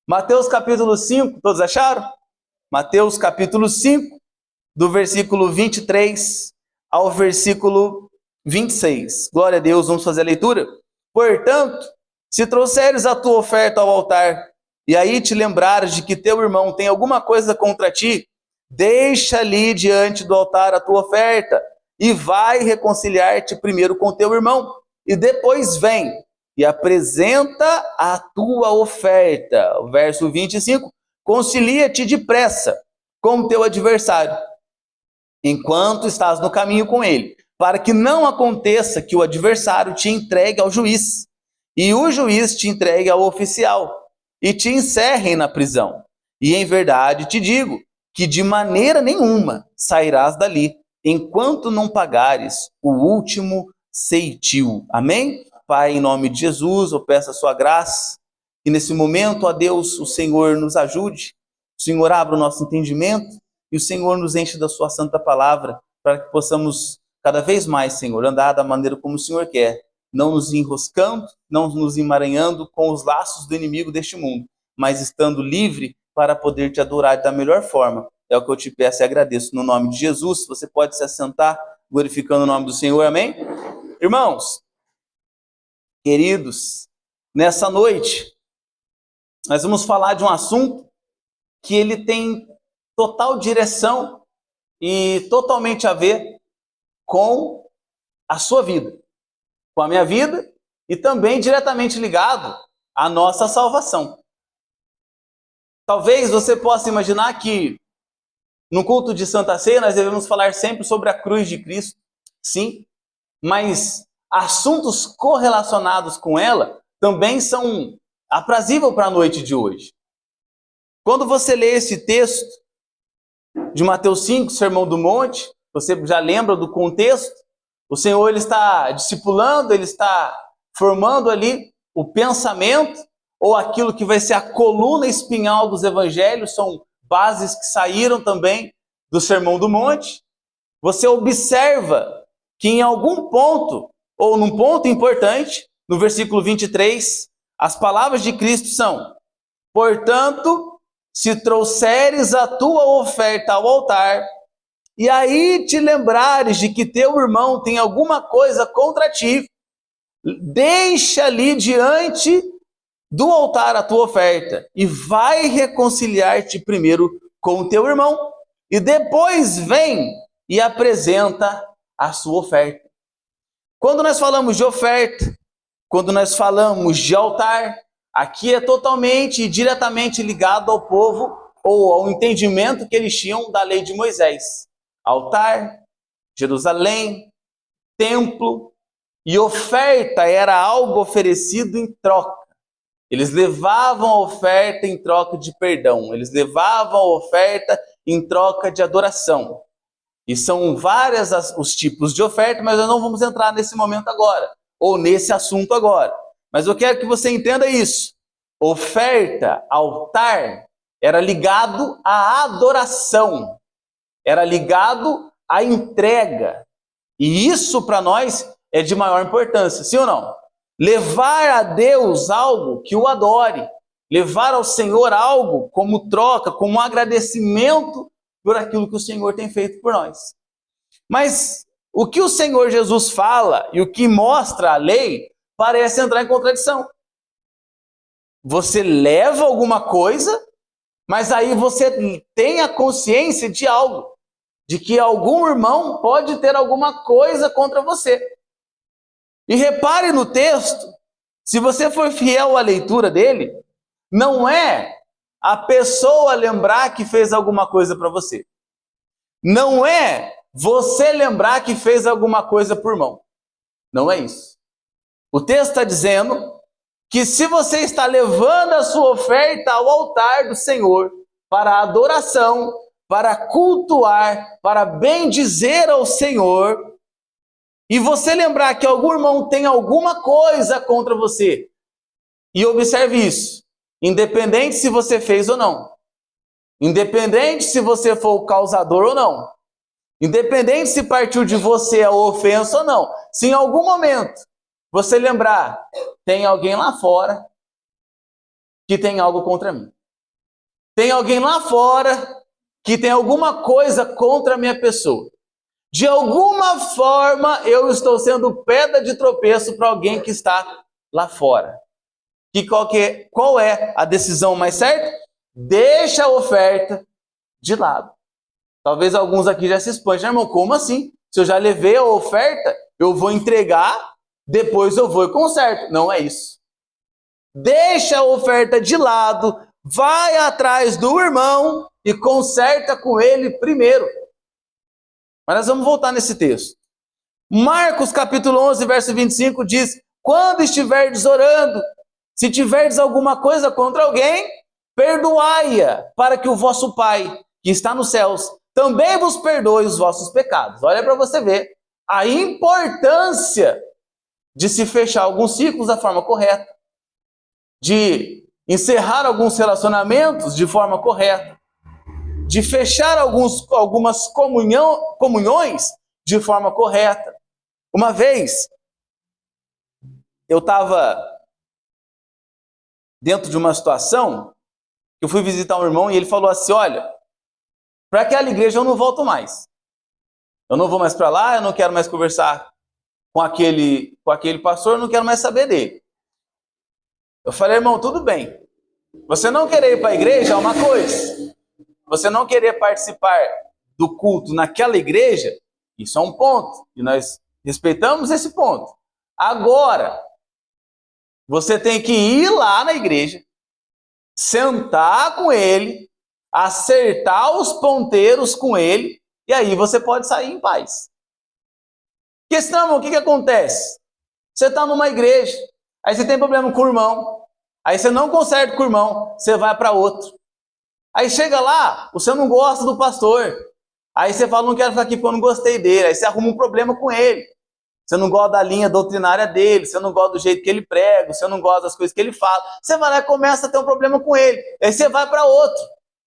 Mateus capítulo 5, todos acharam? Mateus capítulo 5, do versículo 23 ao versículo 26. Glória a Deus, vamos fazer a leitura? Portanto, se trouxeres a tua oferta ao altar, e aí te lembrares de que teu irmão tem alguma coisa contra ti, deixa ali diante do altar a tua oferta, e vai reconciliar-te primeiro com teu irmão, e depois vem e apresenta a tua oferta. O verso 25, concilia-te depressa com teu adversário, enquanto estás no caminho com ele, para que não aconteça que o adversário te entregue ao juiz, e o juiz te entregue ao oficial, e te encerrem na prisão. E em verdade te digo, que de maneira nenhuma sairás dali, enquanto não pagares o último ceitil. Amém? Pai, em nome de Jesus, eu peço a sua graça, e nesse momento, ó Deus, o Senhor nos ajude, o Senhor abra o nosso entendimento, e o Senhor nos enche da sua santa palavra, para que possamos cada vez mais, Senhor, andar da maneira como o Senhor quer, não nos enroscando, não nos emaranhando com os laços do inimigo deste mundo, mas estando livre para poder te adorar da melhor forma. É o que eu te peço e agradeço no nome de Jesus. Você pode se assentar, glorificando o nome do Senhor, amém? Irmãos, queridos, nessa noite, nós vamos falar de um assunto que ele tem total direção e totalmente a ver com a sua vida, com a minha vida e também diretamente ligado à nossa salvação. Talvez você possa imaginar que no culto de Santa Ceia nós devemos falar sempre sobre a cruz de Cristo, sim, mas assuntos correlacionados com ela também são aprazíveis para a noite de hoje. Quando você lê esse texto de Mateus 5, Sermão do Monte, você já lembra do contexto? O Senhor ele está discipulando, ele está formando ali o pensamento, ou aquilo que vai ser a coluna espinhal dos evangelhos, são bases que saíram também do Sermão do Monte. Você observa que em algum ponto, ou num ponto importante, no versículo 23, as palavras de Cristo são: portanto, se trouxeres a tua oferta ao altar, e aí te lembrares de que teu irmão tem alguma coisa contra ti, deixa ali diante do altar a tua oferta, e vai reconciliar-te primeiro com o teu irmão, e depois vem e apresenta a sua oferta. Quando nós falamos de oferta, quando nós falamos de altar, aqui é totalmente e diretamente ligado ao povo, ou ao entendimento que eles tinham da lei de Moisés. Altar, Jerusalém, templo, e oferta era algo oferecido em troca. Eles levavam a oferta em troca de perdão, eles levavam a oferta em troca de adoração. E são vários os tipos de oferta, mas nós não vamos entrar nesse momento agora, ou nesse assunto agora. Mas eu quero que você entenda isso. Oferta, altar, era ligado à adoração, era ligado à entrega. E isso para nós é de maior importância, sim ou não? Levar a Deus algo que o adore, levar ao Senhor algo como troca, como um agradecimento por aquilo que o Senhor tem feito por nós. Mas o que o Senhor Jesus fala e o que mostra a lei parece entrar em contradição. Você leva alguma coisa, mas aí você tem a consciência de algo, de que algum irmão pode ter alguma coisa contra você. E repare no texto, se você for fiel à leitura dele, não é a pessoa lembrar que fez alguma coisa para você. Não é você lembrar que fez alguma coisa por irmão. Não é isso. O texto está dizendo que se você está levando a sua oferta ao altar do Senhor para adoração, para cultuar, para bendizer ao Senhor, e você lembrar que algum irmão tem alguma coisa contra você, e observe isso, independente se você fez ou não, independente se você for o causador ou não, independente se partiu de você a ofensa ou não, se em algum momento você lembrar, tem alguém lá fora que tem algo contra mim. tem alguém lá fora que tem alguma coisa contra a minha pessoa. De alguma forma, eu estou sendo pedra de tropeço para alguém que está lá fora. Qual é a decisão mais certa? Deixa a oferta de lado. Talvez alguns aqui já se espantem, irmão, como assim? Se eu já levei a oferta, eu vou entregar, depois eu vou e conserto. Não é isso. Deixa a oferta de lado, vai atrás do irmão e conserta com ele primeiro. Mas nós vamos voltar nesse texto. Marcos capítulo 11, verso 25 diz: quando estiverdes orando, se tiverdes alguma coisa contra alguém, perdoai-a, para que o vosso Pai, que está nos céus, também vos perdoe os vossos pecados. Olha para você ver a importância de se fechar alguns ciclos da forma correta, de encerrar alguns relacionamentos de forma correta, de fechar algumas comunhões de forma correta. Uma vez, eu estava dentro de uma situação, eu fui visitar um irmão e ele falou assim: olha, para aquela igreja eu não volto mais. Eu não vou mais para lá, eu não quero mais conversar com aquele pastor, eu não quero mais saber dele. Eu falei: irmão, tudo bem. Você não querer ir para a igreja é uma coisa. Você não querer participar do culto naquela igreja, isso é um ponto. E nós respeitamos esse ponto. Agora, você tem que ir lá na igreja, sentar com ele, acertar os ponteiros com ele, e aí você pode sair em paz. Porque senão, o que acontece? Você está numa igreja, aí você tem problema com o irmão, aí você não conserta com o irmão, você vai para outro. Aí chega lá, você não gosta do pastor. Aí você fala: não quero ficar aqui porque eu não gostei dele. Aí você arruma um problema com ele. Você não gosta da linha doutrinária dele, você não gosta do jeito que ele prega, você não gosta das coisas que ele fala. Você vai lá e começa a ter um problema com ele. Aí você vai para outro.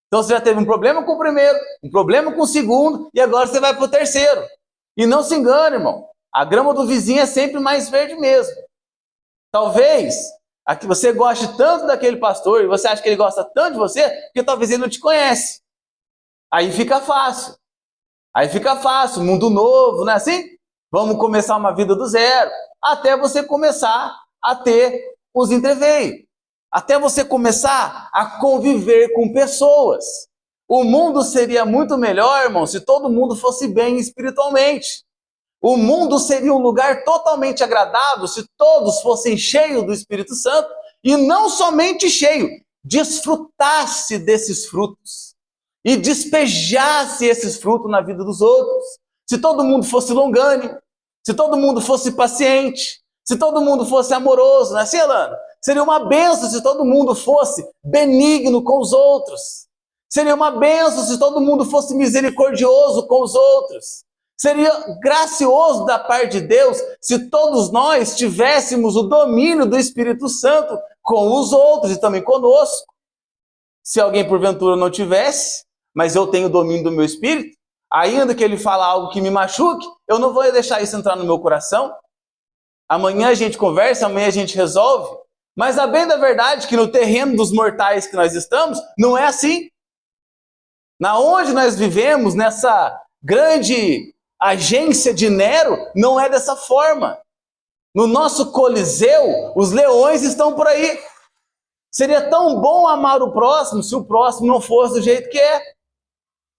Então você já teve um problema com o primeiro, um problema com o segundo, e agora você vai para o terceiro. E não se engane, irmão. A grama do vizinho é sempre mais verde mesmo. Talvez aqui você goste tanto daquele pastor e você acha que ele gosta tanto de você, porque talvez ele não te conhece. Aí fica fácil. Mundo novo, não é assim? Vamos começar uma vida do zero. Até você começar a ter os entreveios. Até você começar a conviver com pessoas. O mundo seria muito melhor, irmão, se todo mundo fosse bem espiritualmente. O mundo seria um lugar totalmente agradável se todos fossem cheios do Espírito Santo, e não somente cheio, desfrutasse desses frutos e despejasse esses frutos na vida dos outros. Se todo mundo fosse longânimo, se todo mundo fosse paciente, se todo mundo fosse amoroso, não é assim, Elano? Seria uma bênção se todo mundo fosse benigno com os outros. Seria uma bênção se todo mundo fosse misericordioso com os outros. Seria gracioso da parte de Deus se todos nós tivéssemos o domínio do Espírito Santo com os outros e também conosco. Se alguém porventura não tivesse, mas eu tenho o domínio do meu Espírito, ainda que ele fale algo que me machuque, eu não vou deixar isso entrar no meu coração. Amanhã a gente conversa, amanhã a gente resolve. Mas a bem da verdade que no terreno dos mortais que nós estamos, não é assim. Na onde nós vivemos, nessa grande agência de Nero, não é dessa forma. No nosso Coliseu, os leões estão por aí. Seria tão bom amar o próximo se o próximo não fosse do jeito que é.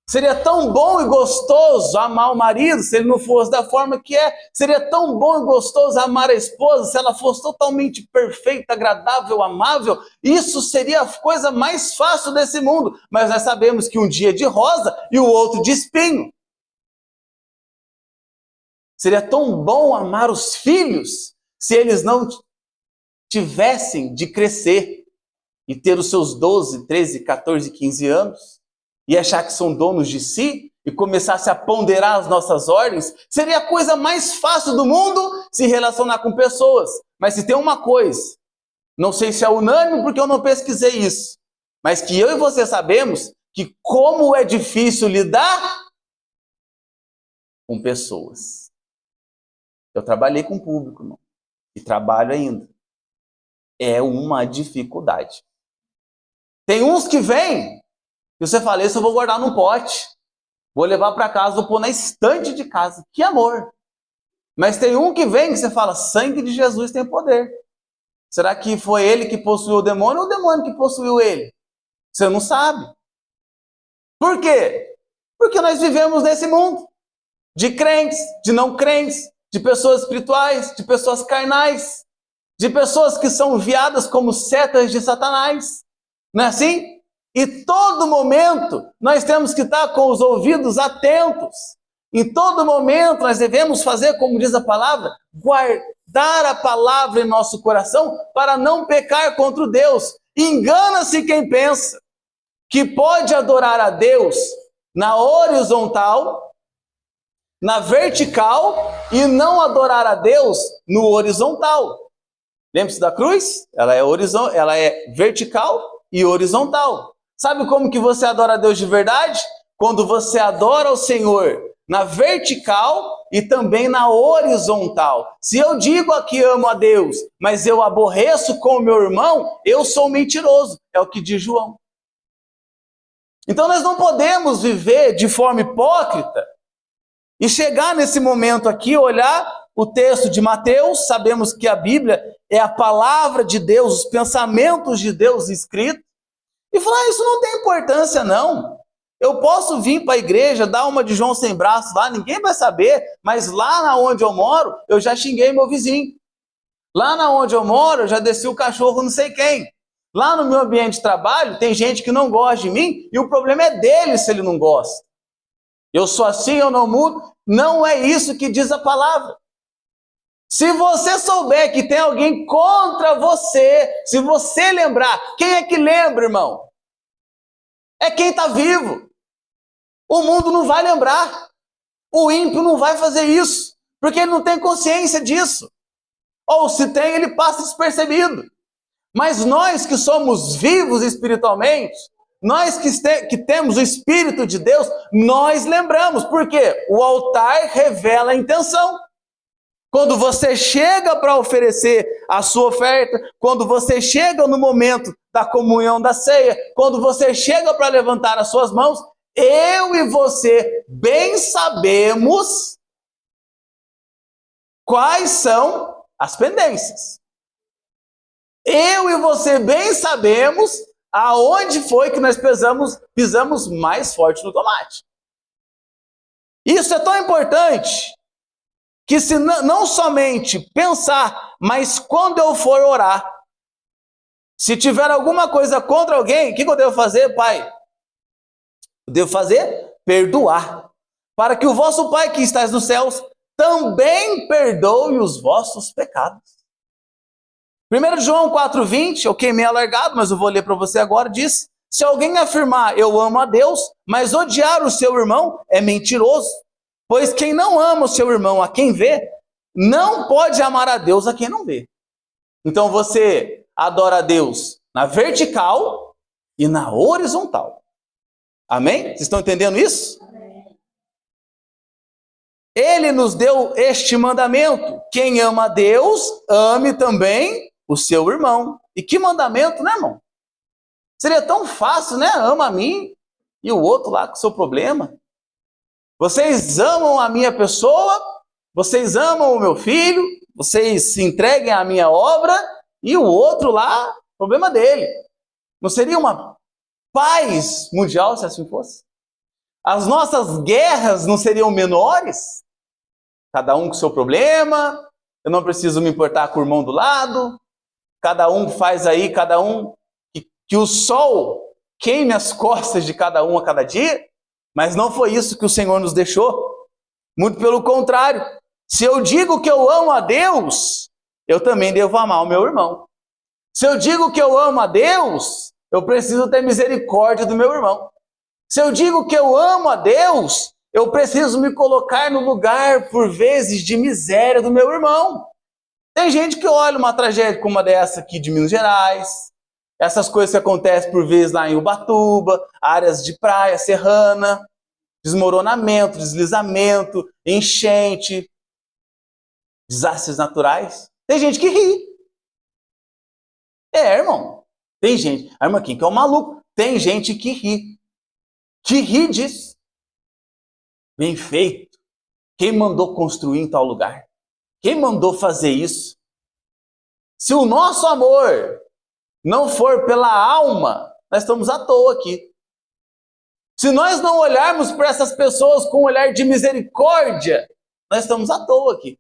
Seria tão bom e gostoso amar o marido se ele não fosse da forma que é. Seria tão bom e gostoso amar a esposa se ela fosse totalmente perfeita, agradável, amável. Isso seria a coisa mais fácil desse mundo. Mas nós sabemos que um dia é de rosa e o outro de espinho. Seria tão bom amar os filhos se eles não tivessem de crescer e ter os seus 12, 13, 14, 15 anos e achar que são donos de si e começasse a ponderar as nossas ordens. Seria a coisa mais fácil do mundo se relacionar com pessoas. Mas se tem uma coisa, não sei se é unânime porque eu não pesquisei isso, mas que eu e você sabemos que como é difícil lidar com pessoas. Eu trabalhei com público, irmão, e trabalho ainda. É uma dificuldade. Tem uns que vêm E você fala, isso eu vou guardar num pote. Vou levar para casa, vou pôr na estante de casa. Que amor! Mas tem um que vem que você fala, sangue de Jesus tem poder. Será que foi ele que possuiu o demônio ou o demônio que possuiu ele? Você não sabe. Por quê? Porque nós vivemos nesse mundo de crentes, de não crentes, de pessoas espirituais, de pessoas carnais, de pessoas que são enviadas como setas de Satanás. Não é assim? E todo momento nós temos que estar com os ouvidos atentos. Em todo momento nós devemos fazer, como diz a palavra, guardar a palavra em nosso coração para não pecar contra o Deus. Engana-se quem pensa que pode adorar a Deus na horizontal, na vertical e não adorar a Deus no horizontal. Lembre-se da cruz? Ela é vertical e horizontal. Sabe como que você adora a Deus de verdade? Quando você adora o Senhor na vertical e também na horizontal. Se eu digo aqui amo a Deus, mas eu aborreço com o meu irmão, eu sou mentiroso. É o que diz João. Então nós não podemos viver de forma hipócrita e chegar nesse momento aqui, olhar o texto de Mateus, sabemos que a Bíblia é a palavra de Deus, os pensamentos de Deus escritos, e falar, isso não tem importância não. Eu posso vir para a igreja, dar uma de João sem braço lá, ninguém vai saber, mas lá onde eu moro, eu já xinguei meu vizinho. Lá onde eu moro, eu já desci o cachorro não sei quem. Lá no meu ambiente de trabalho, tem gente que não gosta de mim, e o problema é dele se ele não gosta. Eu sou assim, eu não mudo. Não é isso que diz a palavra. Se você souber que tem alguém contra você, se você lembrar, quem é que lembra, irmão? É quem está vivo. O mundo não vai lembrar. O ímpio não vai fazer isso, porque ele não tem consciência disso. Ou se tem, ele passa despercebido. Mas nós que somos vivos espiritualmente, nós que temos o Espírito de Deus, nós lembramos. Por quê? O altar revela a intenção. Quando você chega para oferecer a sua oferta, quando você chega no momento da comunhão da ceia, quando você chega para levantar as suas mãos, eu e você bem sabemos quais são as pendências. Eu e você bem sabemos aonde foi que nós pisamos mais forte no tomate. Isso é tão importante que se não somente pensar, mas quando eu for orar, se tiver alguma coisa contra alguém, o que eu devo fazer, Pai? Eu devo fazer? Perdoar. Para que o vosso Pai que estás nos céus também perdoe os vossos pecados. 1 João 4,20, eu queimei alargado, mas eu vou ler para você agora, diz, se alguém afirmar, eu amo a Deus, mas odiar o seu irmão, é mentiroso. Pois quem não ama o seu irmão a quem vê, não pode amar a Deus a quem não vê. Então você adora a Deus na vertical e na horizontal. Amém? Vocês estão entendendo isso? Amém. Ele nos deu este mandamento. Quem ama a Deus, ame também o seu irmão. E que mandamento, né, irmão? Seria tão fácil, né? Ama a mim e o outro lá com o seu problema. Vocês amam a minha pessoa, vocês amam o meu filho, vocês se entreguem à minha obra e o outro lá, problema dele. Não seria uma paz mundial se assim fosse? As nossas guerras não seriam menores? Cada um com o seu problema, eu não preciso me importar com o irmão do lado, cada um faz aí, cada um, que o sol queime as costas de cada um a cada dia. Mas não foi isso que o Senhor nos deixou. Muito pelo contrário. Se eu digo que eu amo a Deus, eu também devo amar o meu irmão. Se eu digo que eu amo a Deus, eu preciso ter misericórdia do meu irmão. Se eu digo que eu amo a Deus, eu preciso me colocar no lugar, por vezes, de miséria do meu irmão. Tem gente que olha uma tragédia como uma dessa aqui de Minas Gerais, essas coisas que acontecem por vezes lá em Ubatuba, áreas de praia, serrana, desmoronamento, deslizamento, enchente, desastres naturais. Tem gente que ri. Irmão. Tem gente. A irmã aqui que é um maluco. Tem gente que ri. que ri disso. Bem feito. Quem mandou construir em tal lugar? Quem mandou fazer isso? Se o nosso amor não for pela alma, nós estamos à toa aqui. Se nós não olharmos para essas pessoas com um olhar de misericórdia, nós estamos à toa aqui.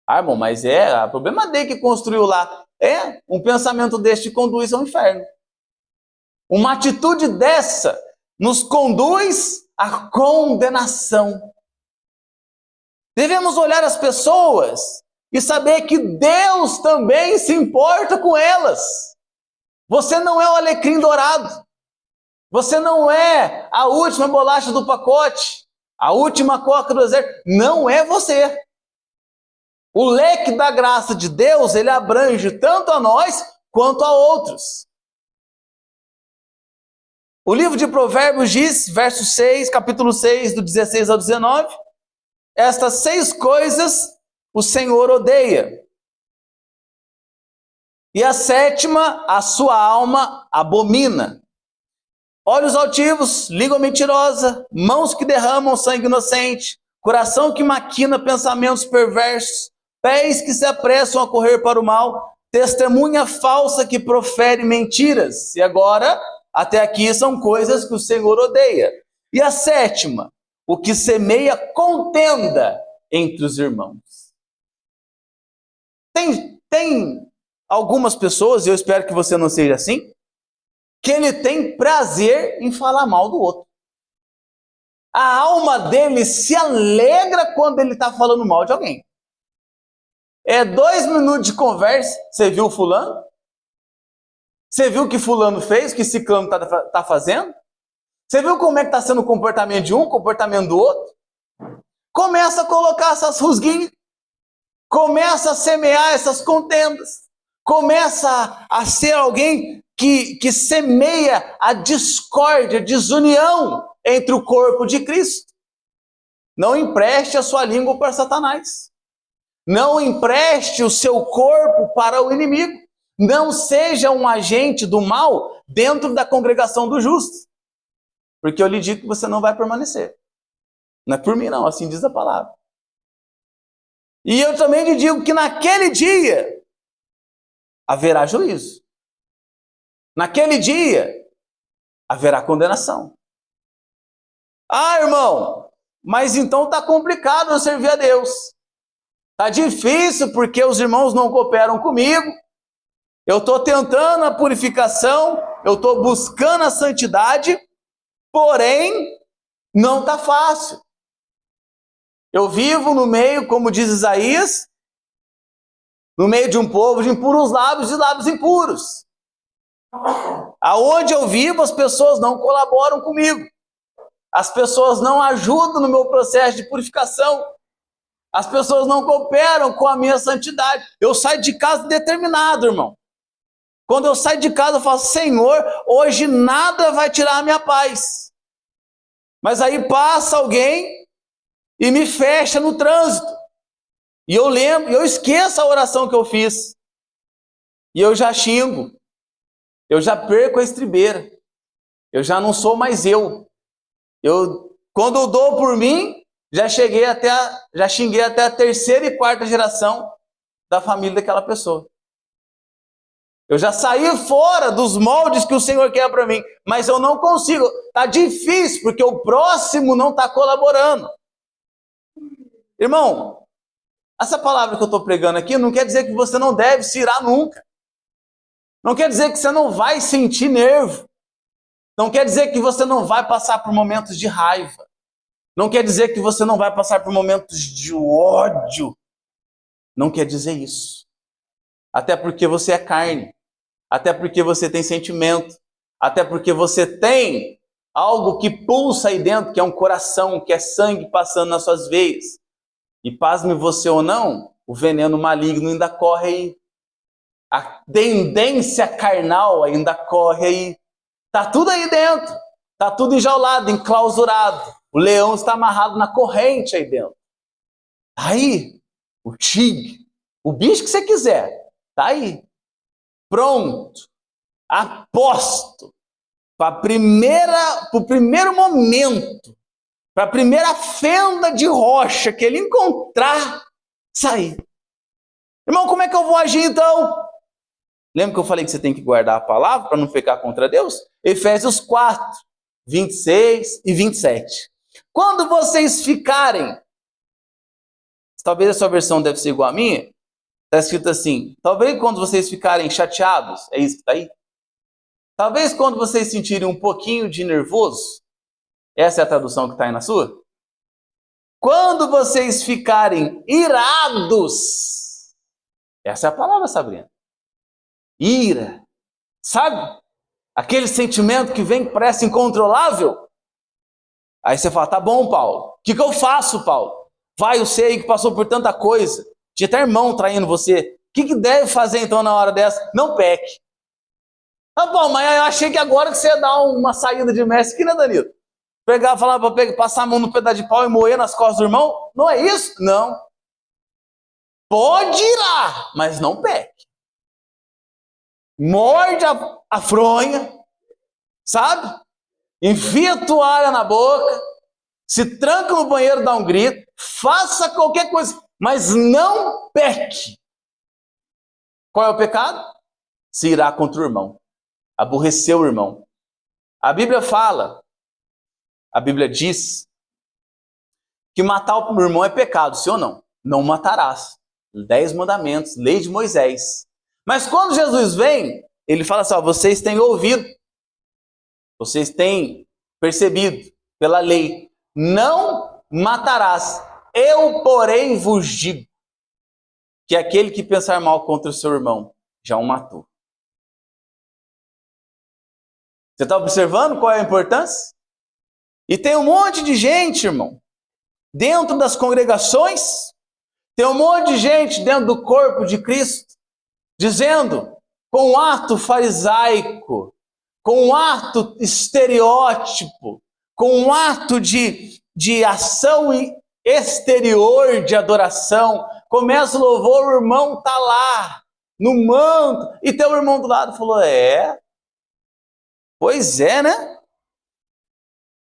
Ah, irmão, mas o problema dele que construiu lá. Um pensamento deste conduz ao inferno. Uma atitude dessa nos conduz à condenação. Devemos olhar as pessoas e saber que Deus também se importa com elas. Você não é o alecrim dourado. Você não é a última bolacha do pacote, a última coca do deserto. Não é você. O leque da graça de Deus, ele abrange tanto a nós quanto a outros. O livro de Provérbios diz, verso 6, capítulo 6, do 16 ao 19, estas 6 coisas o Senhor odeia. E a 7ª, a sua alma abomina. Olhos altivos, língua mentirosa, mãos que derramam sangue inocente, coração que maquina pensamentos perversos, pés que se apressam a correr para o mal, testemunha falsa que profere mentiras. E agora, até aqui são coisas que o Senhor odeia. E a 7ª, o que semeia contenda entre os irmãos. Tem algumas pessoas, e eu espero que você não seja assim, que ele tem prazer em falar mal do outro. A alma dele se alegra quando ele está falando mal de alguém. 2 minutos de conversa, você viu fulano? Você viu o que fulano fez, o que ciclano está fazendo? Você viu como é que está sendo o comportamento de um, o comportamento do outro? Começa a colocar essas rusguinhas, começa a semear essas contendas, começa a ser alguém que semeia a discórdia, a desunião entre o corpo de Cristo. Não empreste a sua língua para Satanás. Não empreste o seu corpo para o inimigo. Não seja um agente do mal dentro da congregação dos justos. Porque eu lhe digo que você não vai permanecer. Não é por mim não, assim diz a palavra. E eu também lhe digo que naquele dia haverá juízo. Naquele dia haverá condenação. Ah, irmão, mas então está complicado eu servir a Deus. Está difícil porque os irmãos não cooperam comigo. Eu estou tentando a purificação, eu estou buscando a santidade, porém, não está fácil. Eu vivo no meio, como diz Isaías, no meio de um povo de impuros lábios e lábios impuros. Aonde eu vivo, as pessoas não colaboram comigo. As pessoas não ajudam no meu processo de purificação. As pessoas não cooperam com a minha santidade. Eu saio de casa determinado, irmão. Quando eu saio de casa, eu falo, Senhor, hoje nada vai tirar a minha paz. Mas aí passa alguém e me fecha no trânsito. E eu lembro, eu esqueço a oração que eu fiz. E eu já xingo. Eu já perco a estribeira. Eu já não sou mais eu. Quando eu dou por mim, já xinguei até a 3ª e 4ª geração da família daquela pessoa. Eu já saí fora dos moldes que o Senhor quer para mim, mas eu não consigo. Está difícil, porque o próximo não está colaborando. Irmão, essa palavra que eu estou pregando aqui não quer dizer que você não deve se irar nunca. Não quer dizer que você não vai sentir nervo. Não quer dizer que você não vai passar por momentos de raiva. Não quer dizer que você não vai passar por momentos de ódio. Não quer dizer isso. Até porque você é carne. Até porque você tem sentimento. Até porque você tem algo que pulsa aí dentro, que é um coração, que é sangue passando nas suas veias. E pasme você ou não, o veneno maligno ainda corre aí. A tendência carnal ainda corre aí. Está tudo aí dentro. Está tudo enjaulado, enclausurado. O leão está amarrado na corrente aí dentro. Está aí. O tigre. O bicho que você quiser. Está aí. Pronto. Aposto para o primeiro momento, para a primeira fenda de rocha que ele encontrar, sair. Irmão, como é que eu vou agir então? Lembra que eu falei que você tem que guardar a palavra para não pecar contra Deus? Efésios 4, 26 e 27. Quando vocês ficarem, talvez a sua versão deve ser igual à minha, está escrito assim, talvez quando vocês ficarem chateados, é isso que está aí? Talvez quando vocês sentirem um pouquinho de nervoso, essa é a tradução que está aí na sua? Quando vocês ficarem irados, essa é a palavra, Sabrina. Ira, sabe? Aquele sentimento que vem que parece incontrolável. Aí você fala, tá bom, Paulo, o que eu faço, Paulo? Vai, eu sei que passou por tanta coisa, tinha até irmão traindo você. O que deve fazer então na hora dessa? Não peque. Ah, bom, mas eu achei que agora que você ia dar uma saída de mestre aqui, né, Danilo? Pegar, falar para passar a mão no pedaço de pau e moer nas costas do irmão? Não é isso? Não. Pode irar, mas não peque. Morde a fronha, sabe? Enfia a toalha na boca, se tranca no banheiro, dá um grito, faça qualquer coisa, mas não peque. Qual é o pecado? Se irar contra o irmão, aborrecer o irmão. A Bíblia fala, a Bíblia diz que matar o irmão é pecado, sim ou não? Não matarás. 10 mandamentos, lei de Moisés. Mas quando Jesus vem, ele fala assim, ó, vocês têm ouvido, vocês têm percebido pela lei, não matarás. Eu, porém, vos digo que aquele que pensar mal contra o seu irmão já o matou. Você está observando qual é a importância? E tem um monte de gente, irmão, dentro das congregações, tem um monte de gente dentro do corpo de Cristo, dizendo, com um ato farisaico, com um ato estereótipo, com um ato de ação exterior de adoração, começa o louvor, o irmão está lá, no manto, e teu irmão do lado falou, pois é, né?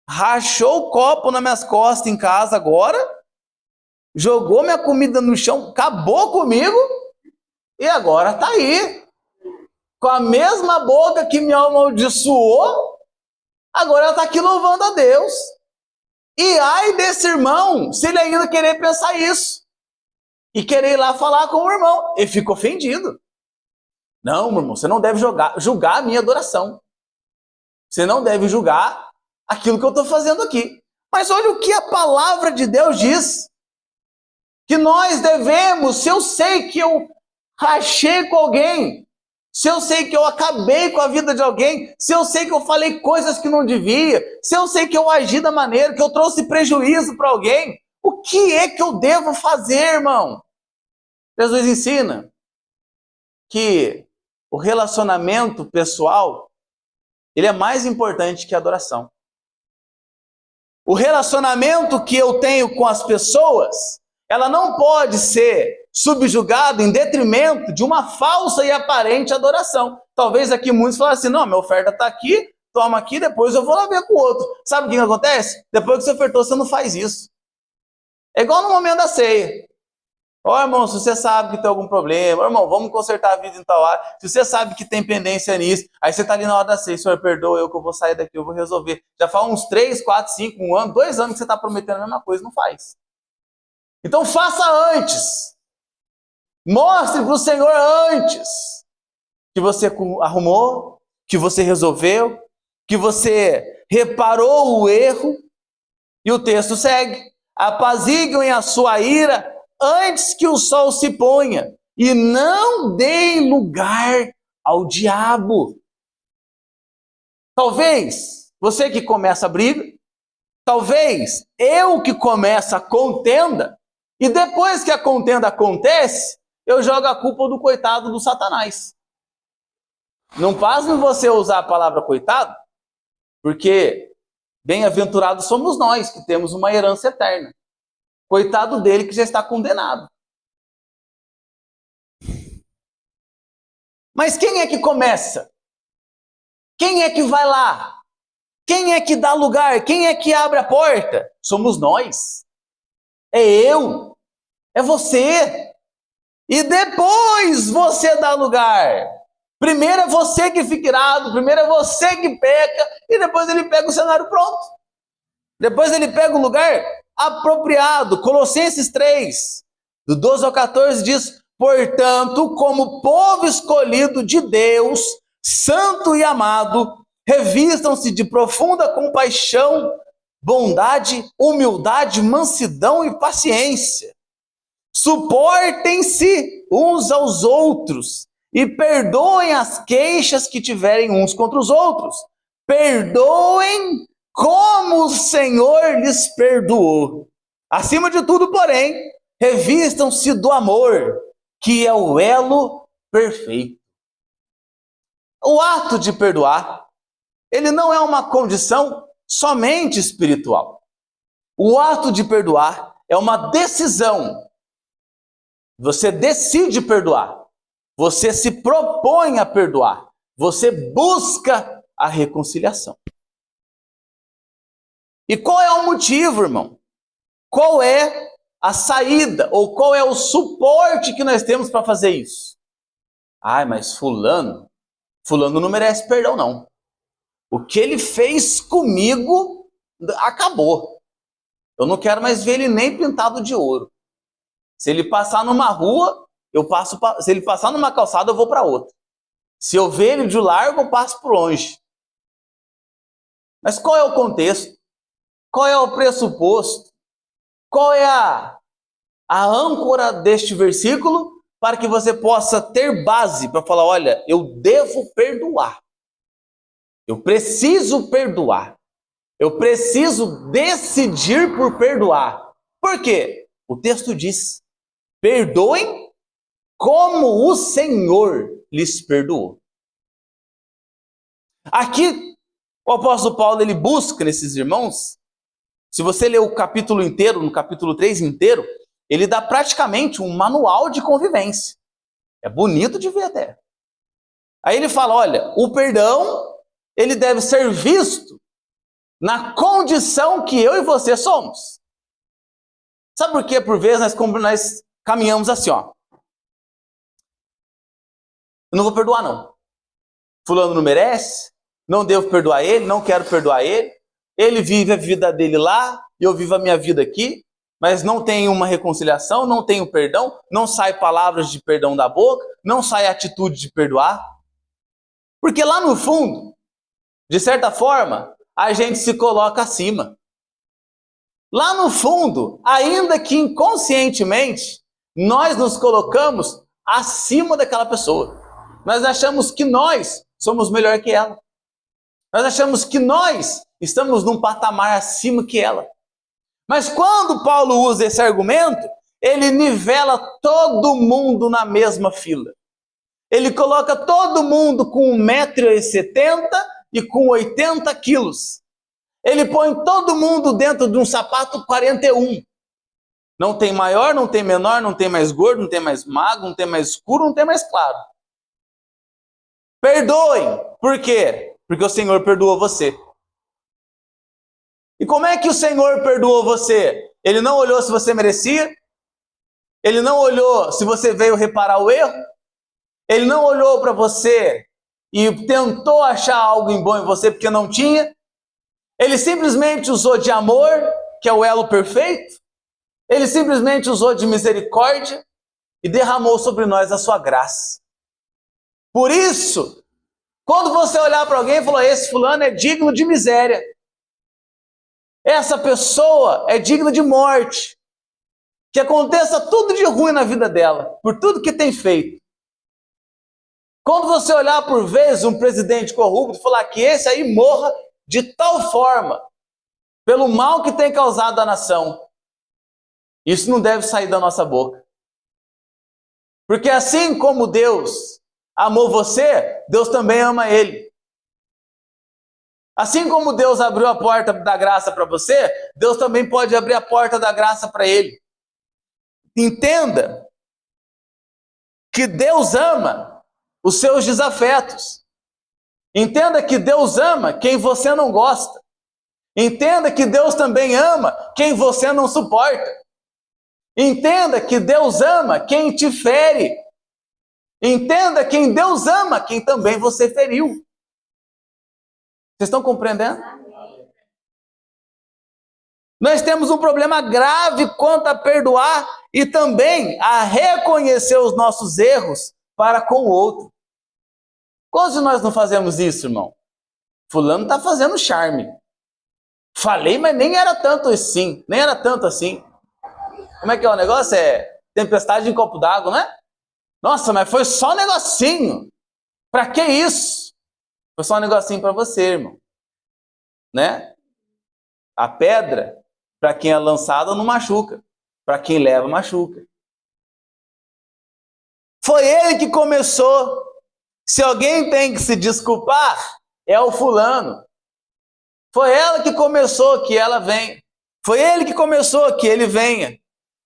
Rachou o copo nas minhas costas em casa agora, jogou minha comida no chão, acabou comigo, e agora está aí. Com a mesma boca que me amaldiçoou, agora ela está aqui louvando a Deus. E ai desse irmão, se ele ainda querer pensar isso, e querer ir lá falar com o irmão, ele fica ofendido. Não, meu irmão, você não deve julgar a minha adoração. Você não deve julgar aquilo que eu estou fazendo aqui. Mas olha o que a palavra de Deus diz. Que nós devemos, se eu sei que eu rachei com alguém, se eu sei que eu acabei com a vida de alguém, se eu sei que eu falei coisas que não devia, se eu sei que eu agi da maneira que eu trouxe prejuízo para alguém, o que é que eu devo fazer, irmão? Jesus ensina que o relacionamento pessoal, ele é mais importante que a adoração. O relacionamento que eu tenho com as pessoas, ela não pode ser subjugada em detrimento de uma falsa e aparente adoração. Talvez aqui muitos falem assim, não, minha oferta está aqui, toma aqui, depois eu vou lá ver com o outro. Sabe o que acontece? Depois que você ofertou, você não faz isso. É igual no momento da ceia. Ó, irmão, se você sabe que tem algum problema, irmão, vamos consertar a vida em tal área. Se você sabe que tem pendência nisso, aí você está ali na hora da ceia, Senhor, perdoa eu que eu vou sair daqui, eu vou resolver. Já faz uns 3, 4, 5, 1 ano, 2 anos que você está prometendo a mesma coisa, não faz. Então faça antes. Mostre para o Senhor antes que você arrumou, que você resolveu, que você reparou o erro. E o texto segue. Apaziguem a sua ira antes que o sol se ponha, e não deem lugar ao diabo. Talvez você que começa a briga, talvez eu que começo a contenda, e depois que a contenda acontece, eu jogo a culpa do coitado do Satanás. Não pasme você usar a palavra coitado, porque bem-aventurados somos nós que temos uma herança eterna. Coitado dele que já está condenado. Mas quem é que começa? Quem é que vai lá? Quem é que dá lugar? Quem é que abre a porta? Somos nós. É eu. É você. E depois você dá lugar. Primeiro é você que fica irado, primeiro é você que peca, e depois ele pega o cenário pronto. Depois ele pega o lugar apropriado. Colossenses 3, do 12 ao 14 diz: portanto, como povo escolhido de Deus, santo e amado, revistam-se de profunda compaixão, bondade, humildade, mansidão e paciência. Suportem-se uns aos outros e perdoem as queixas que tiverem uns contra os outros. Perdoem como o Senhor lhes perdoou. Acima de tudo, porém, revistam-se do amor, que é o elo perfeito. O ato de perdoar, ele não é uma condição somente espiritual. O ato de perdoar é uma decisão. Você decide perdoar. Você se propõe a perdoar. Você busca a reconciliação. E qual é o motivo, irmão? Qual é a saída ou qual é o suporte que nós temos para fazer isso? Ai, mas fulano não merece perdão, não. O que ele fez comigo acabou. Eu não quero mais ver ele nem pintado de ouro. Se ele passar numa rua, se ele passar numa calçada, eu vou para outra. Se eu ver ele de largo, eu passo por longe. Mas qual é o contexto? Qual é o pressuposto? Qual é a âncora deste versículo para que você possa ter base para falar, olha, eu devo perdoar. Eu preciso perdoar. Eu preciso decidir por perdoar. Por quê? O texto diz: perdoem como o Senhor lhes perdoou. Aqui, o apóstolo Paulo, ele busca nesses irmãos, se você ler o capítulo inteiro, no capítulo 3 inteiro, ele dá praticamente um manual de convivência. É bonito de ver até. Aí ele fala, olha, o perdão, ele deve ser visto na condição que eu e você somos. Sabe por quê? Por vezes nós caminhamos assim, ó. Eu não vou perdoar, não. Fulano não merece, não devo perdoar ele, não quero perdoar ele. Ele vive a vida dele lá, eu vivo a minha vida aqui, mas não tem uma reconciliação, não tem o perdão, não sai palavras de perdão da boca, não sai atitude de perdoar. Porque lá no fundo, de certa forma, a gente se coloca acima. Lá no fundo, ainda que inconscientemente, nós nos colocamos acima daquela pessoa. Nós achamos que nós somos melhor que ela. Nós achamos que nós estamos num patamar acima que ela. Mas quando Paulo usa esse argumento, ele nivela todo mundo na mesma fila. Ele coloca todo mundo com 1,70 m e com 80 quilos. Ele põe todo mundo dentro de um sapato 41. Não tem maior, não tem menor, não tem mais gordo, não tem mais magro, não tem mais escuro, não tem mais claro. Perdoem. Por quê? Porque o Senhor perdoou você. E como é que o Senhor perdoou você? Ele não olhou se você merecia? Ele não olhou se você veio reparar o erro? Ele não olhou para você e tentou achar algo bom em você porque não tinha? Ele simplesmente usou de amor, que é o elo perfeito? Ele simplesmente usou de misericórdia e derramou sobre nós a sua graça. Por isso, quando você olhar para alguém e falar, esse fulano é digno de miséria, essa pessoa é digna de morte, que aconteça tudo de ruim na vida dela, por tudo que tem feito. Quando você olhar por vezes um presidente corrupto e falar que esse aí morra de tal forma, pelo mal que tem causado à nação, isso não deve sair da nossa boca. Porque assim como Deus amou você, Deus também ama ele. Assim como Deus abriu a porta da graça para você, Deus também pode abrir a porta da graça para ele. Entenda que Deus ama os seus desafetos. Entenda que Deus ama quem você não gosta. Entenda que Deus também ama quem você não suporta. Entenda que Deus ama quem te fere. Entenda que Deus ama quem também você feriu. Vocês estão compreendendo? Nós temos um problema grave quanto a perdoar e também a reconhecer os nossos erros para com o outro. Quantos de nós não fazemos isso, irmão? Fulano está fazendo charme. Falei, mas nem era tanto assim. Nem era tanto assim. Como é que é o negócio? É tempestade em copo d'água, né? Nossa, mas foi só um negocinho. Pra que isso? Foi só um negocinho para você, irmão. Né? A pedra, para quem é lançada, não machuca. Para quem leva, machuca. Foi ele que começou. Se alguém tem que se desculpar, é o fulano. Foi ela que começou, que ela venha. Foi ele que começou, que ele venha.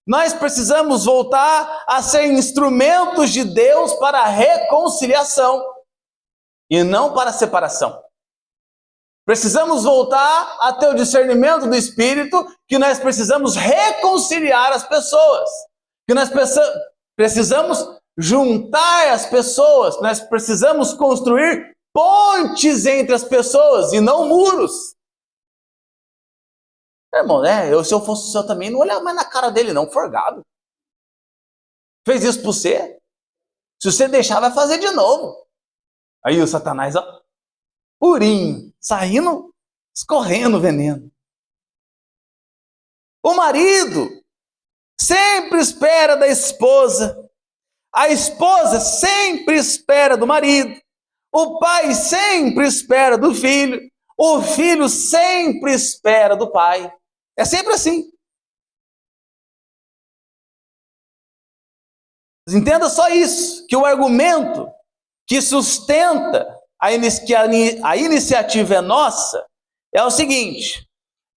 Nós precisamos voltar a ser instrumentos de Deus para a reconciliação e não para a separação. Precisamos voltar a ter o discernimento do Espírito que nós precisamos reconciliar as pessoas. Que nós precisamos juntar as pessoas. Nós precisamos construir pontes entre as pessoas e não muros. Irmão, né? Se eu fosse o senhor também, não olhava mais na cara dele, não, forgado. Fez isso por você? Se você deixar, vai fazer de novo. Aí o Satanás, ó, purinho, saindo, escorrendo veneno. O marido sempre espera da esposa. A esposa sempre espera do marido. O pai sempre espera do filho. O filho sempre espera do pai. É sempre assim. Entenda só isso, que o argumento que sustenta que a iniciativa é nossa é o seguinte: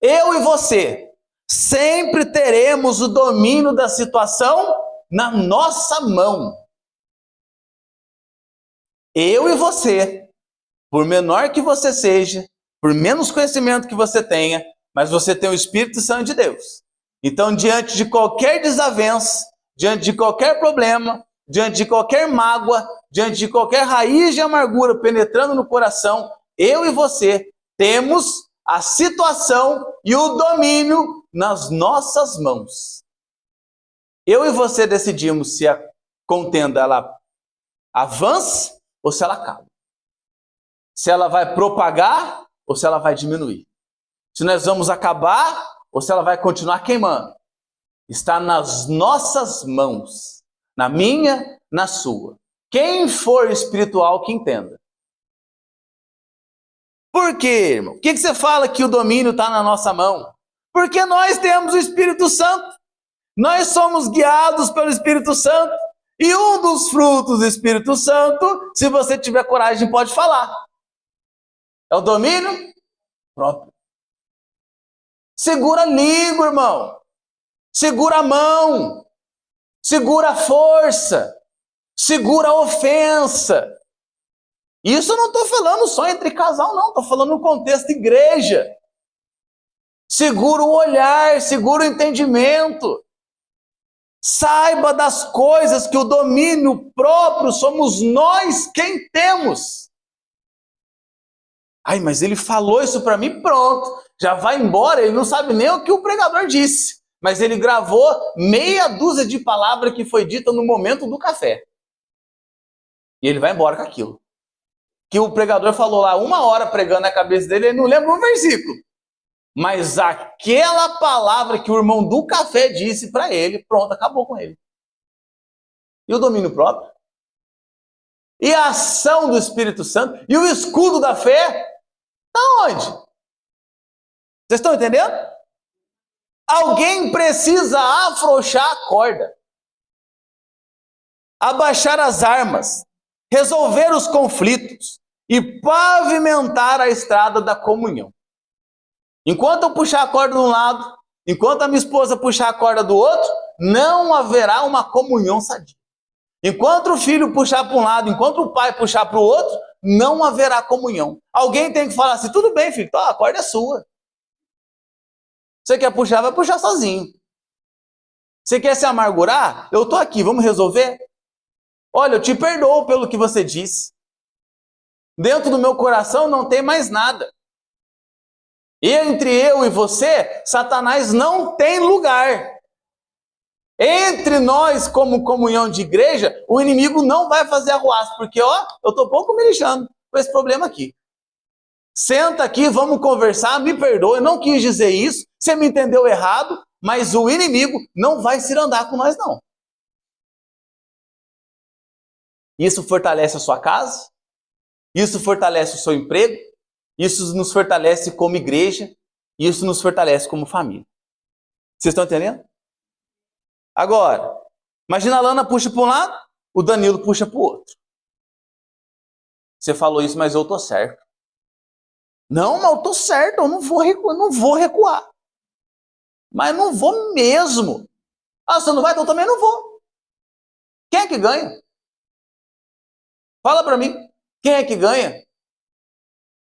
eu e você sempre teremos o domínio da situação na nossa mão. Eu e você, por menor que você seja, por menos conhecimento que você tenha, mas você tem o Espírito Santo de Deus. Então, diante de qualquer desavença, diante de qualquer problema, diante de qualquer mágoa, diante de qualquer raiz de amargura penetrando no coração, eu e você temos a situação e o domínio nas nossas mãos. Eu e você decidimos se a contenda ela avança ou se ela acaba. Se ela vai propagar ou se ela vai diminuir. Se nós vamos acabar ou se ela vai continuar queimando. Está nas nossas mãos. Na minha, na sua. Quem for espiritual que entenda. Por quê, irmão? Por que você fala que o domínio está na nossa mão? Porque nós temos o Espírito Santo. Nós somos guiados pelo Espírito Santo. E um dos frutos do Espírito Santo, se você tiver coragem, pode falar. É o domínio próprio. Segura a língua, irmão. Segura a mão. Segura a força. Segura a ofensa. Isso eu não estou falando só entre casal, não. Estou falando no contexto de igreja. Segura o olhar, segura o entendimento. Saiba das coisas que o domínio próprio somos nós quem temos. Ai, mas ele falou isso para mim, pronto. Já vai embora, ele não sabe nem o que o pregador disse. Mas ele gravou meia dúzia de palavras que foi dita no momento do café. E ele vai embora com aquilo. Que o pregador falou lá 1 hora pregando na cabeça dele, ele não lembra um versículo. Mas aquela palavra que o irmão do café disse para ele, pronto, acabou com ele. E o domínio próprio? E a ação do Espírito Santo? E o escudo da fé? Está onde? Vocês estão entendendo? Alguém precisa afrouxar a corda, abaixar as armas, resolver os conflitos e pavimentar a estrada da comunhão. Enquanto eu puxar a corda de um lado, enquanto a minha esposa puxar a corda do outro, não haverá uma comunhão sadia. Enquanto o filho puxar para um lado, enquanto o pai puxar para o outro, não haverá comunhão. Alguém tem que falar assim, tudo bem, filho, a corda é sua. Você quer puxar, vai puxar sozinho. Você quer se amargurar? Eu estou aqui, vamos resolver? Olha, eu te perdoo pelo que você disse. Dentro do meu coração não tem mais nada. Entre eu e você, Satanás não tem lugar. Entre nós, como comunhão de igreja, o inimigo não vai fazer arruaça, porque eu estou pouco me lixando com esse problema aqui. Senta aqui, vamos conversar, me perdoe, eu não quis dizer isso, você me entendeu errado, mas o inimigo não vai se andar com nós, não. Isso fortalece a sua casa, isso fortalece o seu emprego, isso nos fortalece como igreja, isso nos fortalece como família. Vocês estão entendendo? Agora, imagina a Lana puxa para um lado, o Danilo puxa para o outro. Você falou isso, mas eu estou certo. Não, mas eu estou certo, eu não vou recuar. Mas não vou mesmo. Você não vai? Então eu também não vou. Quem é que ganha? Fala para mim, quem é que ganha?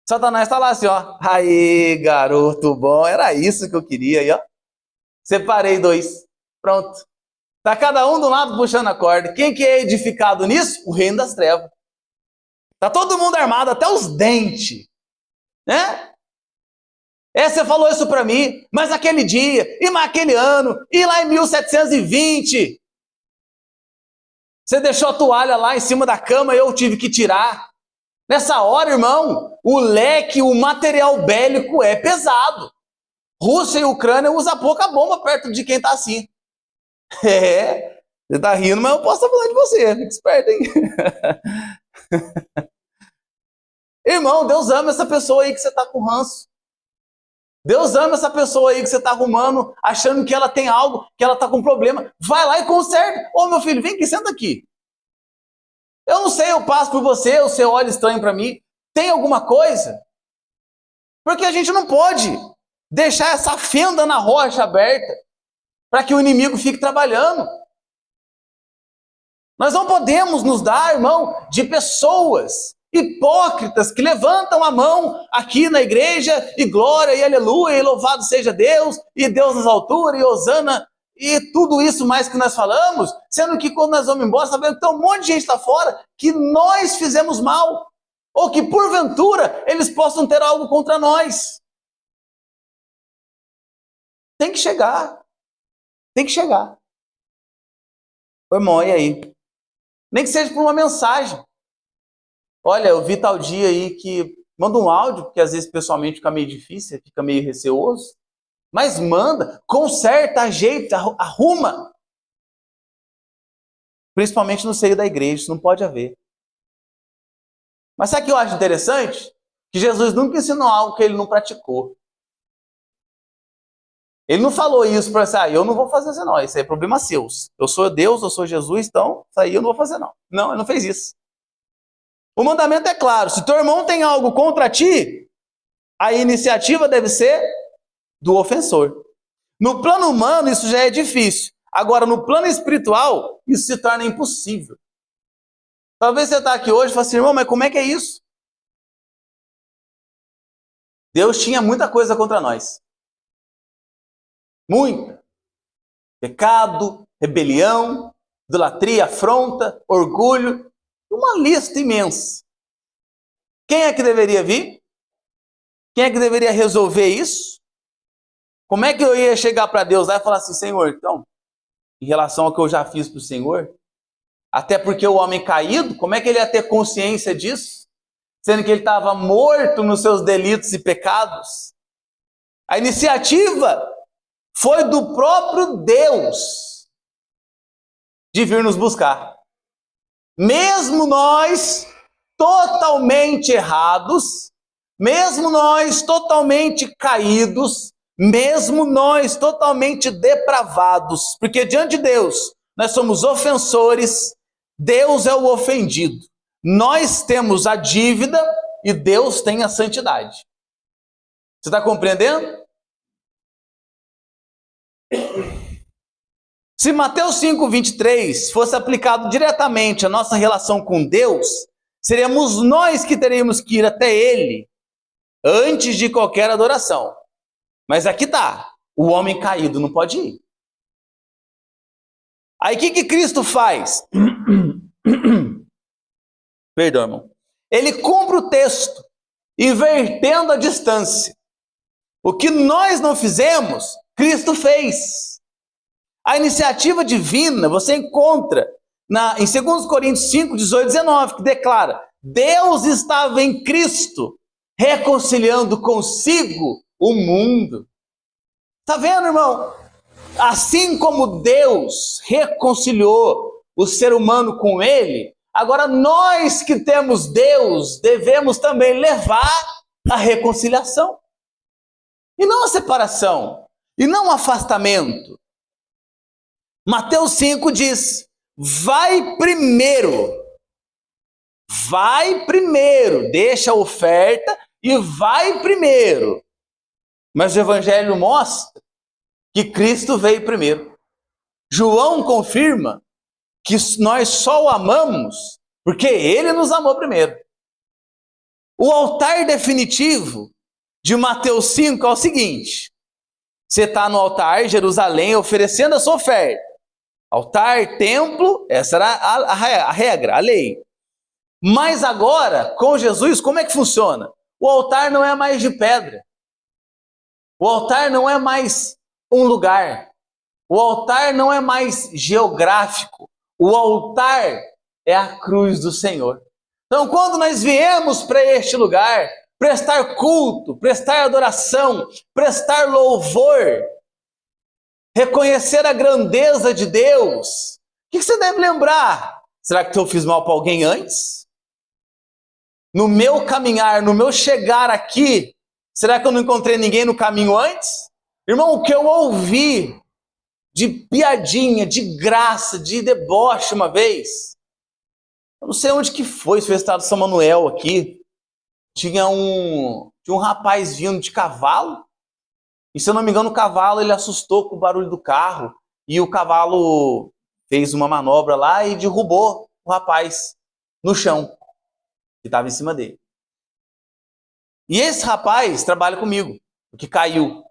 Satanás está lá assim, ó. Aí, garoto bom, era isso que eu queria aí, ó. Separei dois. Pronto. Tá cada um de um lado puxando a corda. Quem que é edificado nisso? O reino das trevas. Tá todo mundo armado, até os dentes. Né? Você falou isso para mim, mas aquele dia, e mais aquele ano, e lá em 1720, você deixou a toalha lá em cima da cama e eu tive que tirar. Nessa hora, irmão, o leque, o material bélico é pesado. Rússia e Ucrânia usam pouca bomba perto de quem tá assim. Você tá rindo, mas eu posso estar falando de você. Fica esperto, hein? Irmão, Deus ama essa pessoa aí que você tá com ranço. Deus ama essa pessoa aí que você está arrumando, achando que ela tem algo, que ela está com problema. Vai lá e conserta. Ô, meu filho, vem aqui, senta aqui. Eu não sei, eu passo por você, você olha estranho para mim. Tem alguma coisa? Porque a gente não pode deixar essa fenda na rocha aberta para que o inimigo fique trabalhando. Nós não podemos nos dar, irmão, de pessoas hipócritas que levantam a mão aqui na igreja e glória e aleluia e louvado seja Deus e Deus nas alturas e hosana e tudo isso mais que nós falamos, sendo que quando nós vamos embora sabemos que tem um monte de gente lá fora que nós fizemos mal ou que porventura eles possam ter algo contra nós. Tem que chegar. Tem que chegar. Ô, irmão, e aí? Nem que seja por uma mensagem. Olha, eu vi tal dia aí que manda um áudio, porque às vezes pessoalmente fica meio difícil, fica meio receoso, mas manda, conserta, ajeita, arruma. Principalmente no seio da igreja, isso não pode haver. Mas sabe o que eu acho interessante? Que Jesus nunca ensinou algo que ele não praticou. Ele não falou isso para você, eu não vou fazer isso não, isso aí é problema seu. Eu sou Deus, eu sou Jesus, então isso aí eu não vou fazer não. Não, ele não fez isso. O mandamento é claro, se teu irmão tem algo contra ti, a iniciativa deve ser do ofensor. No plano humano isso já é difícil. Agora no plano espiritual, isso se torna impossível. Talvez você está aqui hoje e fale assim, irmão, mas como é que é isso? Deus tinha muita coisa contra nós. Muita. Pecado, rebelião, idolatria, afronta, orgulho. Uma lista imensa. Quem é que deveria vir? Quem é que deveria resolver isso? Como é que eu ia chegar para Deus lá e falar assim, Senhor, então, em relação ao que eu já fiz para o Senhor, até porque o homem caído, como é que ele ia ter consciência disso? Sendo que ele estava morto nos seus delitos e pecados. A iniciativa foi do próprio Deus de vir nos buscar. Mesmo nós totalmente errados, mesmo nós totalmente caídos, mesmo nós totalmente depravados, porque diante de Deus nós somos ofensores, Deus é o ofendido. Nós temos a dívida e Deus tem a santidade. Você está compreendendo? Se Mateus 5:23 fosse aplicado diretamente à nossa relação com Deus, Seríamos nós que teríamos que ir até ele antes de qualquer adoração. Mas aqui tá, o homem caído não pode ir. Aí o que Cristo faz? Perdão, irmão. Ele cumpre o texto, invertendo a distância. O que nós não fizemos, Cristo fez. A iniciativa divina você encontra em 2 Coríntios 5, 18 e 19, que declara: Deus estava em Cristo, reconciliando consigo o mundo. Está vendo, irmão? Assim como Deus reconciliou o ser humano com ele, agora nós que temos Deus devemos também levar a reconciliação. E não a separação, e não o afastamento. Mateus 5 diz: vai primeiro, deixa a oferta e vai primeiro. Mas o Evangelho mostra que Cristo veio primeiro. João confirma que nós só o amamos porque ele nos amou primeiro. O altar definitivo de Mateus 5 é o seguinte: você está no altar, Jerusalém, oferecendo a sua oferta. Altar, templo, essa era a regra, a lei. Mas agora, com Jesus, como é que funciona? O altar não é mais de pedra. O altar não é mais um lugar. O altar não é mais geográfico. O altar é a cruz do Senhor. Então, quando nós viemos para este lugar, prestar culto, prestar adoração, prestar louvor, reconhecer a grandeza de Deus, o que você deve lembrar? Será que eu fiz mal para alguém antes? No meu caminhar, no meu chegar aqui, será que eu não encontrei ninguém no caminho antes? Irmão, o que eu ouvi de piadinha, de graça, de deboche uma vez, eu não sei onde que foi, se foi o estado de São Manuel aqui, tinha um rapaz vindo de cavalo, e se eu não me engano o cavalo ele assustou com o barulho do carro, e o cavalo fez uma manobra lá e derrubou o rapaz no chão, que estava em cima dele. E esse rapaz trabalha comigo, que caiu.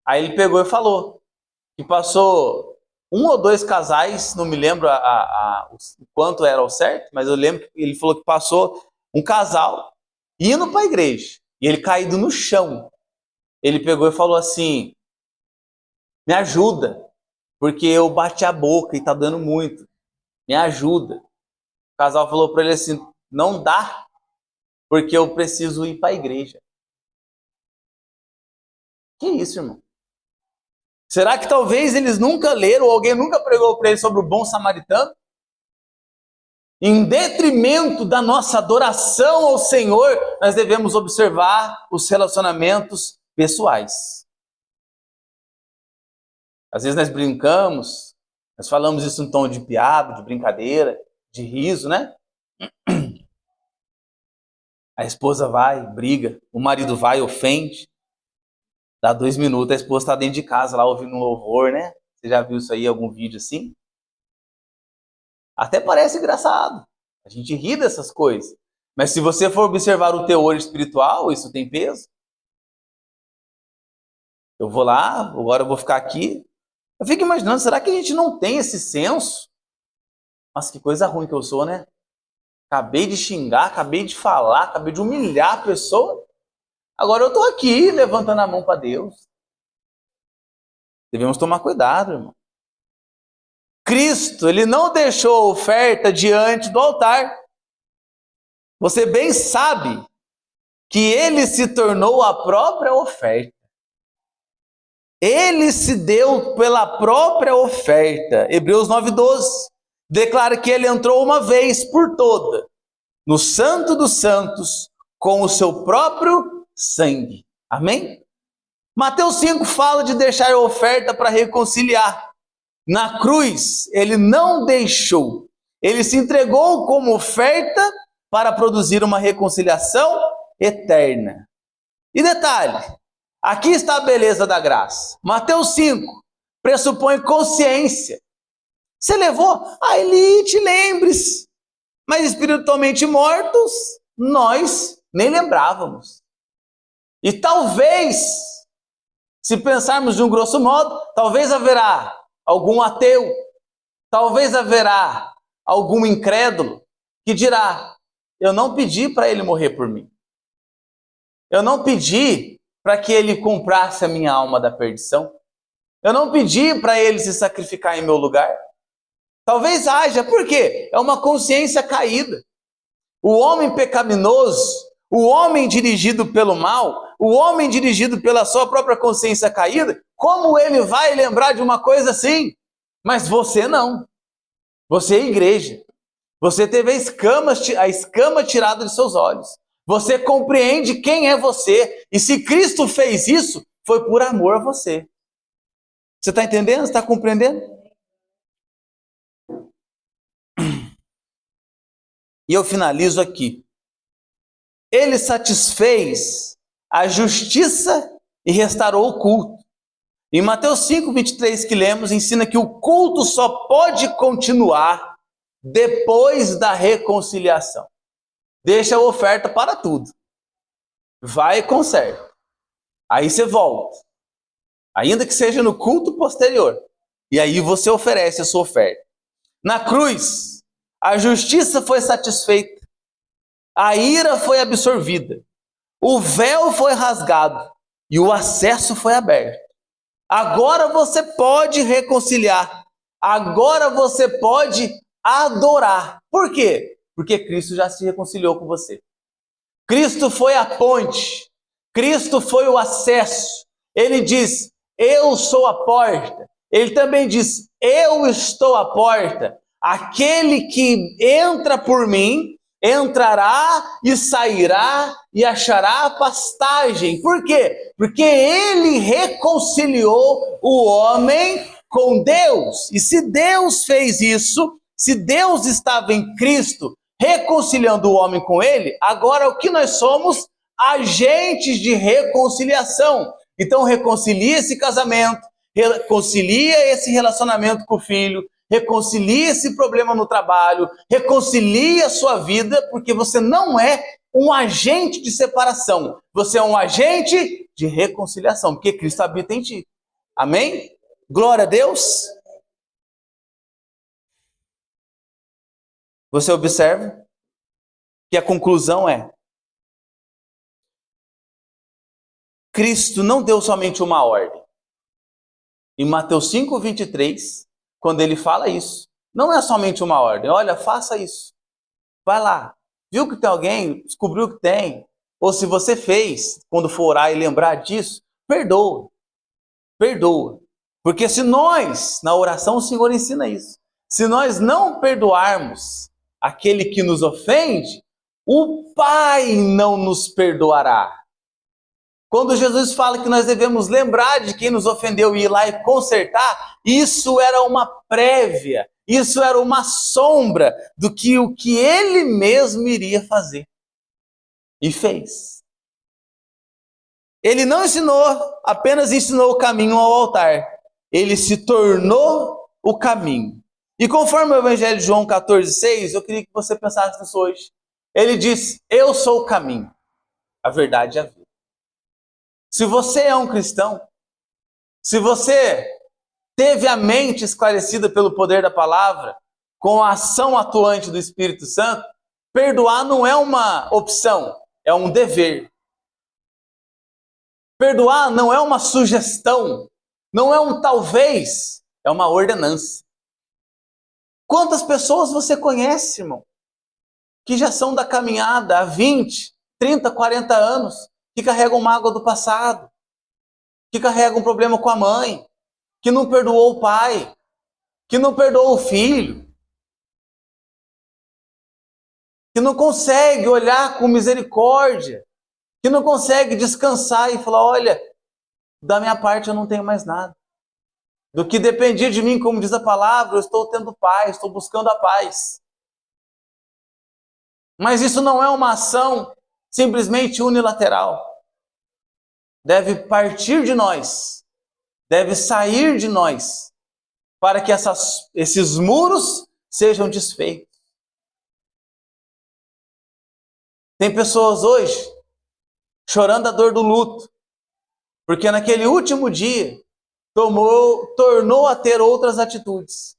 Aí ele pegou e falou que passou 1 ou 2 casais, não me lembro o quanto era ao certo, mas eu lembro que ele falou que passou um casal indo para a igreja, e ele caído no chão. Ele pegou e falou assim: me ajuda, porque eu bati a boca e está dando muito, me ajuda. O casal falou para ele assim: não dá, porque eu preciso ir para a igreja. Que isso, irmão? Será que talvez eles nunca leram, ou alguém nunca pregou para eles sobre o bom samaritano? Em detrimento da nossa adoração ao Senhor, nós devemos observar os relacionamentos pessoais. Às vezes nós brincamos, nós falamos isso em tom de piada, de brincadeira, de riso, né? A esposa vai, briga, o marido vai, ofende. Dá 2 minutos, a esposa está dentro de casa lá ouvindo um louvor, né? Você já viu isso aí em algum vídeo assim? Até parece engraçado. A gente ri dessas coisas. Mas se você for observar o teor espiritual, isso tem peso. Eu vou lá, agora eu vou ficar aqui. Eu fico imaginando, será que a gente não tem esse senso? Nossa, que coisa ruim que eu sou, né? Acabei de xingar, acabei de falar, acabei de humilhar a pessoa. Agora eu estou aqui levantando a mão para Deus. Devemos tomar cuidado, irmão. Cristo, ele não deixou a oferta diante do altar. Você bem sabe que ele se tornou a própria oferta. Ele se deu pela própria oferta. Hebreus 9:12 declara que ele entrou uma vez por toda no Santo dos Santos com o seu próprio sangue. Amém? Mateus 5 fala de deixar a oferta para reconciliar. Na cruz, ele não deixou. Ele se entregou como oferta para produzir uma reconciliação eterna. E detalhe, aqui está a beleza da graça. Mateus 5 pressupõe consciência. Você levou a elite, lembre-se. Mas espiritualmente mortos, nós nem lembrávamos. E talvez, se pensarmos de um grosso modo, talvez haverá algum ateu, talvez haverá algum incrédulo que dirá: eu não pedi para ele morrer por mim. Eu não pedi para que ele comprasse a minha alma da perdição. Eu não pedi para ele se sacrificar em meu lugar. Talvez haja, por quê? É uma consciência caída. O homem pecaminoso, o homem dirigido pelo mal, o homem dirigido pela sua própria consciência caída, como ele vai lembrar de uma coisa assim? Mas você não. Você é igreja. Você teve a escama tirada de seus olhos. Você compreende quem é você. E se Cristo fez isso, foi por amor a você. Você está entendendo? Você está compreendendo? E eu finalizo aqui. Ele satisfez a justiça e restaurou o culto. Em Mateus 5:23 que lemos, ensina que o culto só pode continuar depois da reconciliação. Deixa a oferta para tudo. Vai e conserta. Aí você volta. Ainda que seja no culto posterior. E aí você oferece a sua oferta. Na cruz, a justiça foi satisfeita. A ira foi absorvida. O véu foi rasgado. E o acesso foi aberto. Agora você pode reconciliar. Agora você pode adorar. Por quê? Porque Cristo já se reconciliou com você. Cristo foi a ponte. Cristo foi o acesso. Ele diz: eu sou a porta. Ele também diz: eu estou à porta. Aquele que entra por mim, entrará e sairá e achará pastagem. Por quê? Porque ele reconciliou o homem com Deus. E se Deus fez isso, se Deus estava em Cristo reconciliando o homem com ele, agora o que nós somos? Agentes de reconciliação. Então reconcilia esse casamento, reconcilia esse relacionamento com o filho, reconcilia esse problema no trabalho, reconcilia a sua vida, porque você não é um agente de separação, você é um agente de reconciliação, porque Cristo habita em ti. Amém? Glória a Deus. Você observa que a conclusão é: Cristo não deu somente uma ordem. Em Mateus 5:23, quando ele fala isso, não é somente uma ordem. Olha, faça isso. Vai lá. Viu que tem alguém? Descobriu que tem. Ou se você fez, quando for orar e lembrar disso, perdoa. Perdoa. Porque se nós, na oração o Senhor ensina isso, se nós não perdoarmos aquele que nos ofende, o Pai não nos perdoará. Quando Jesus fala que nós devemos lembrar de quem nos ofendeu e ir lá e consertar, isso era uma prévia, isso era uma sombra do que o que ele mesmo iria fazer. E fez. Ele não apenas ensinou o caminho ao altar. Ele se tornou o caminho. E conforme o Evangelho de João 14:6, eu queria que você pensasse nisso hoje. Ele diz: eu sou o caminho, a verdade e a vida. Se você é um cristão, se você teve a mente esclarecida pelo poder da palavra, com a ação atuante do Espírito Santo, perdoar não é uma opção, é um dever. Perdoar não é uma sugestão, não é um talvez, é uma ordenança. Quantas pessoas você conhece, irmão, que já são da caminhada há 20, 30, 40 anos, que carregam mágoa do passado, que carregam um problema com a mãe, que não perdoou o pai, que não perdoou o filho, que não consegue olhar com misericórdia, que não consegue descansar e falar: olha, da minha parte eu não tenho mais nada. Do que dependia de mim, como diz a palavra, eu estou tendo paz, estou buscando a paz. Mas isso não é uma ação simplesmente unilateral. Deve partir de nós, deve sair de nós, para que esses muros sejam desfeitos. Tem pessoas hoje chorando a dor do luto, porque naquele último dia tornou a ter outras atitudes.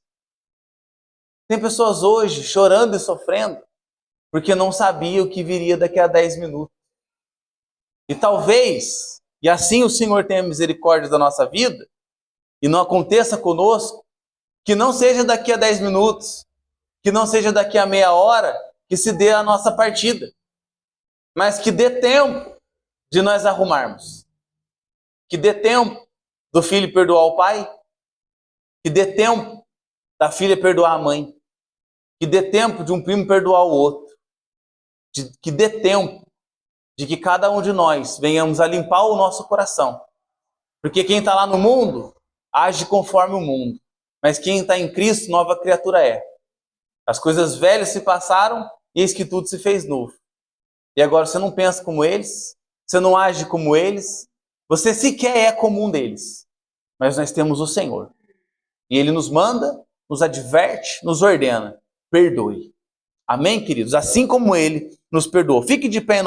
Tem pessoas hoje chorando e sofrendo, porque não sabia o que viria daqui a 10 minutos. E talvez, e assim o Senhor tenha misericórdia da nossa vida, e não aconteça conosco, que não seja daqui a 10 minutos, que não seja daqui a meia hora, que se dê a nossa partida, mas que dê tempo de nós arrumarmos, que dê tempo do filho perdoar o pai, que dê tempo da filha perdoar a mãe, que dê tempo de um primo perdoar o outro, que dê tempo de que cada um de nós venhamos a limpar o nosso coração, porque quem está lá no mundo age conforme o mundo, mas quem está em Cristo, nova criatura é. As coisas velhas se passaram e eis que tudo se fez novo. E agora você não pensa como eles, você não age como eles, você sequer é como um deles. Mas nós temos o Senhor. E Ele nos manda, nos adverte, nos ordena. Perdoe. Amém, queridos? Assim como Ele nos perdoou. Fique de pé em